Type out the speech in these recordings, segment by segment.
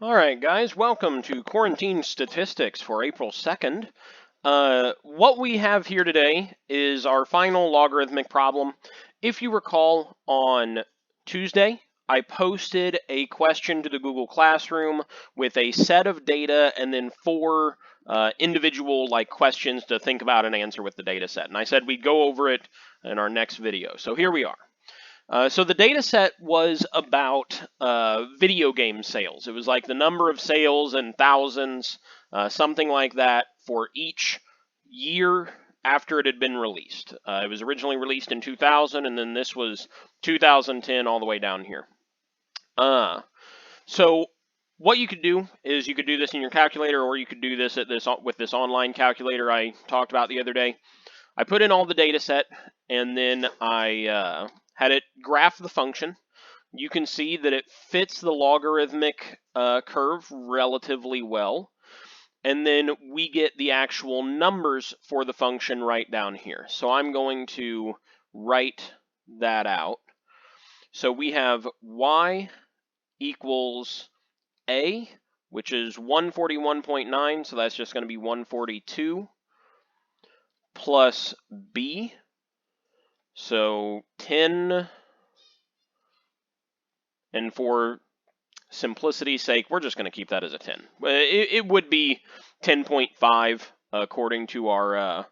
Alright guys, welcome to Quarantine Statistics for April 2nd. What we have here today is our final logarithmic problem. If you recall, on Tuesday, I posted a question to the Google Classroom with a set of data and then four individual questions to think about and answer with the data set. And I said we'd go over it in our next video. So here we are. So the data set was about video game sales. It was like the number of sales in thousands, something like that, for each year after it had been released. It was originally released in 2000, and then this was 2010 all the way down here. So what you could do is you could do this in your calculator, or you could do this with this online calculator I talked about the other day. I put in all the data set, and then I had it graph the function. You can see that it fits the logarithmic curve relatively well. And then we get the actual numbers for the function right down here. So I'm going to write that out. So we have y equals a, which is 141.9, so that's just going to be 142, plus b, so 10, and for simplicity's sake, we're just going to keep that as a 10. It would be 10.5 according to our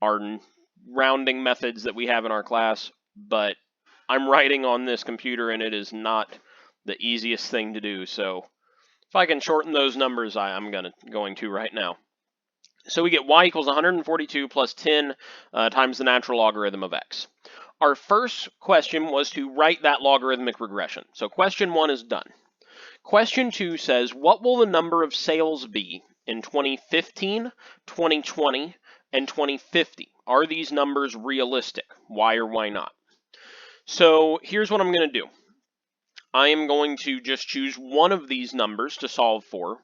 rounding methods that we have in our class, but I'm writing on this computer and it is not the easiest thing to do, so if I can shorten those numbers, I'm going to right now. So we get y equals 142 plus 10 times the natural logarithm of x. Our first question was to write that logarithmic regression. So question 1 is done. Question 2 says, what will the number of sales be in 2015, 2020, and 2050? Are these numbers realistic? Why or why not? So here's what I'm going to do. I am going to just choose one of these numbers to solve for.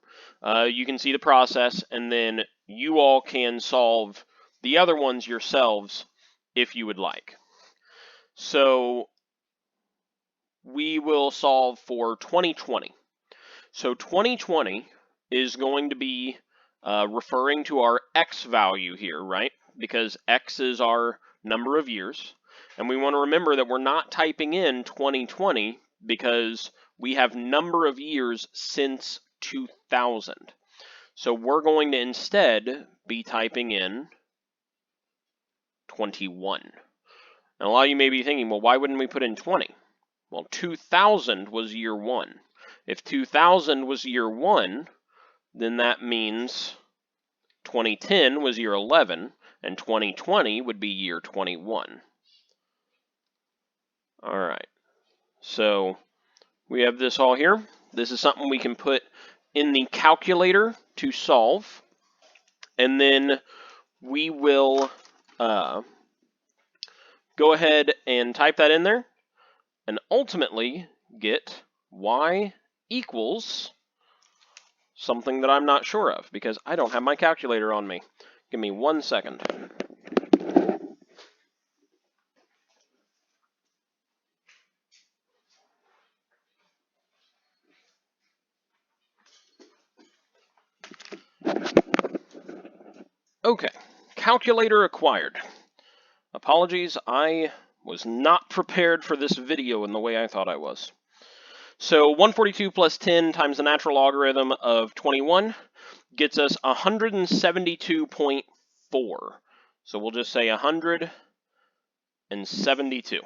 You can see the process, and then you all can solve the other ones yourselves if you would like. So we will solve for 2020. So 2020 is going to be referring to our x value here, right? Because x is our number of years. And we want to remember that we're not typing in 2020 because we have number of years since 2000. So we're going to instead be typing in 21. And a lot of you may be thinking, well, why wouldn't we put in 20? Well, 2000 was year 1. If 2000 was year 1, then that means 2010 was year 11, and 2020 would be year 21. All right, so we have this all here. This is something we can put in the calculator to solve, and then we will go ahead and type that in there, and ultimately get y equals something that I'm not sure of because I don't have my calculator on me. Give me 1 second. Okay, calculator acquired. Apologies, I was not prepared for this video in the way I thought I was. So 142 plus 10 times the natural logarithm of 21 gets us 172.4. So we'll just say 172.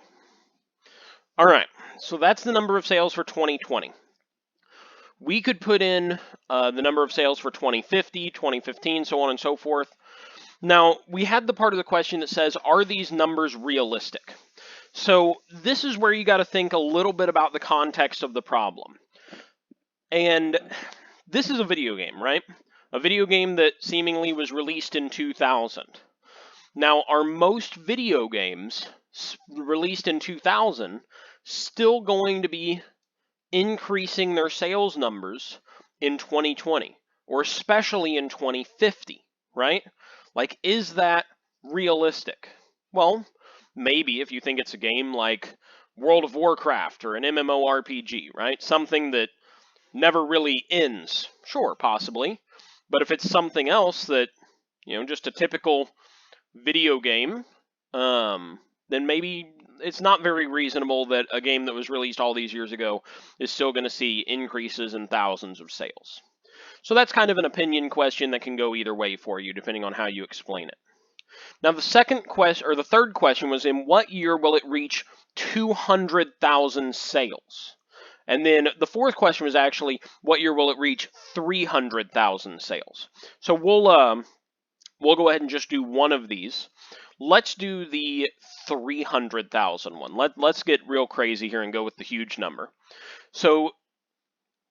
All right, so that's the number of sales for 2020. We could put in the number of sales for 2050, 2015, so on and so forth. Now, we had the part of the question that says, are these numbers realistic? So this is where you got to think a little bit about the context of the problem. And this is a video game, right? A video game that seemingly was released in 2000. Now, are most video games released in 2000 still going to be increasing their sales numbers in 2020, or especially in 2050, right? Like, is that realistic? Well, maybe if you think it's a game like World of Warcraft or an MMORPG, right? Something that never really ends. Sure, possibly. But if it's something else that, just a typical video game, then maybe it's not very reasonable that a game that was released all these years ago is still going to see increases in thousands of sales. So that's kind of an opinion question that can go either way for you, depending on how you explain it. Now, the third question was, in what year will it reach 200,000 sales? And then the fourth question was actually, what year will it reach 300,000 sales? So we'll go ahead and just do one of these. Let's do the 300,000 one. Let's get real crazy here and go with the huge number. So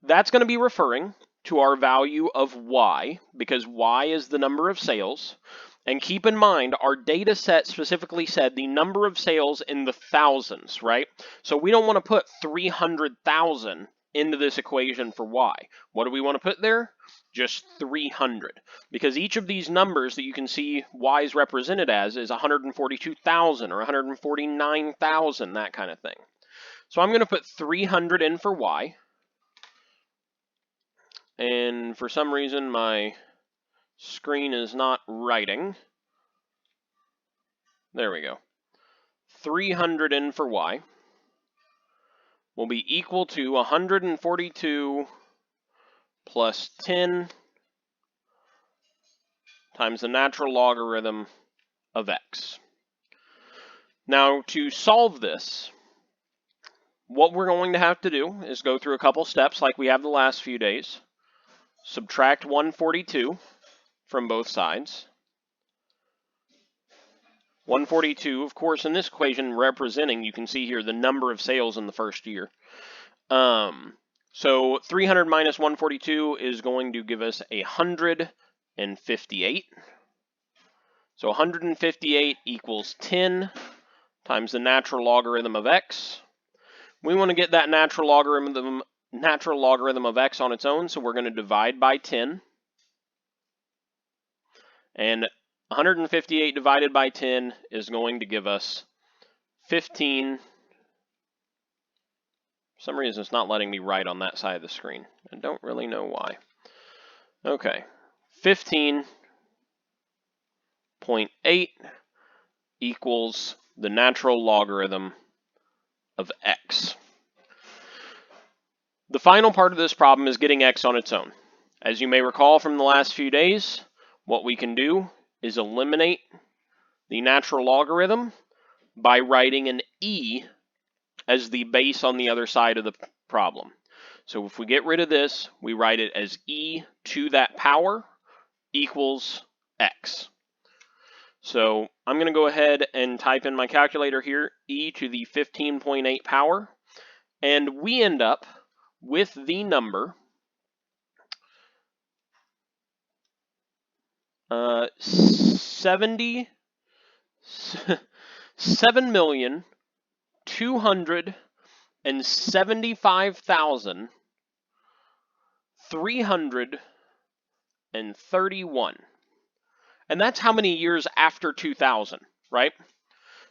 that's going to be referring to our value of y, because y is the number of sales. And keep in mind, our data set specifically said the number of sales in the thousands, right? So we don't want to put 300,000 into this equation for y. What do we want to put there? Just 300. Because each of these numbers that you can see y is represented as is 142,000 or 149,000, that kind of thing. So I'm going to put 300 in for y. And for some reason, my screen is not writing. There we go. 300 in for y will be equal to 142 plus 10 times the natural logarithm of x. Now, to solve this, what we're going to have to do is go through a couple steps like we have the last few days. Subtract 142 from both sides. 142, of course, in this equation representing, you can see here, the number of sales in the first year. So 300 minus 142 is going to give us 158. So 158 equals 10 times the natural logarithm of x. We want to get that natural logarithm of x on its own, so we're going to divide by 10. And 158 divided by 10 is going to give us 15. For some reason, it's not letting me write on that side of the screen. I don't really know why. Okay, 15.8 equals the natural logarithm of x. The final part of this problem is getting x on its own. As you may recall from the last few days, what we can do is eliminate the natural logarithm by writing an e as the base on the other side of the problem. So if we get rid of this, we write it as e to that power equals x. So I'm going to go ahead and type in my calculator here, e to the 15.8 power, and we end up with the number 7,275,331. And that's how many years after 2000, right?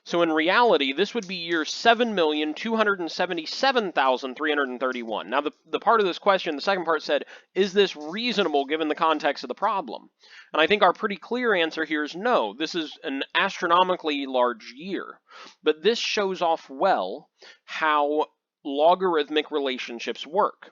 So in reality, this would be year 7,277,331. Now, the part of this question, the second part said, is this reasonable given the context of the problem? And I think our pretty clear answer here is no. This is an astronomically large year. But this shows off well how logarithmic relationships work.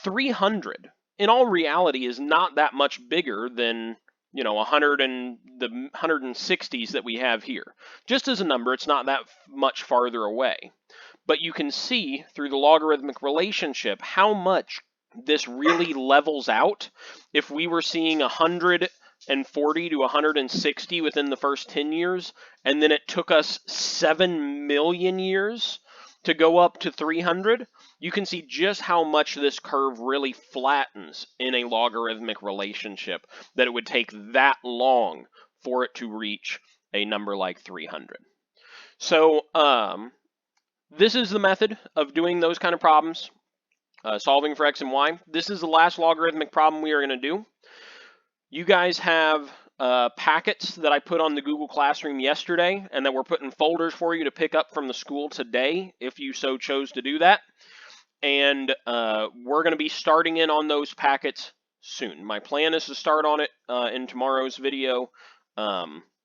300, in all reality, is not that much bigger than 100 and the 160s that we have here. Just as a number, it's not that much farther away. But you can see through the logarithmic relationship how much this really levels out if we were seeing 140 to 160 within the first 10 years, and then it took us 7 million years to go up to 300. You can see just how much this curve really flattens in a logarithmic relationship, that it would take that long for it to reach a number like 300. So this is the method of doing those kind of problems, solving for x and y. This is the last logarithmic problem we are going to do. You guys have packets that I put on the Google Classroom yesterday and that we're putting folders for you to pick up from the school today if you so chose to do that. and we're going to be starting in on those packets soon. My plan is to start on it in tomorrow's video.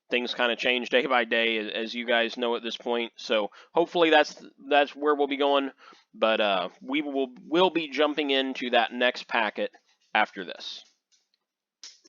Things kind of change day by day, as you guys know at this point. So hopefully that's where we'll be going. But we'll be jumping into that next packet after this.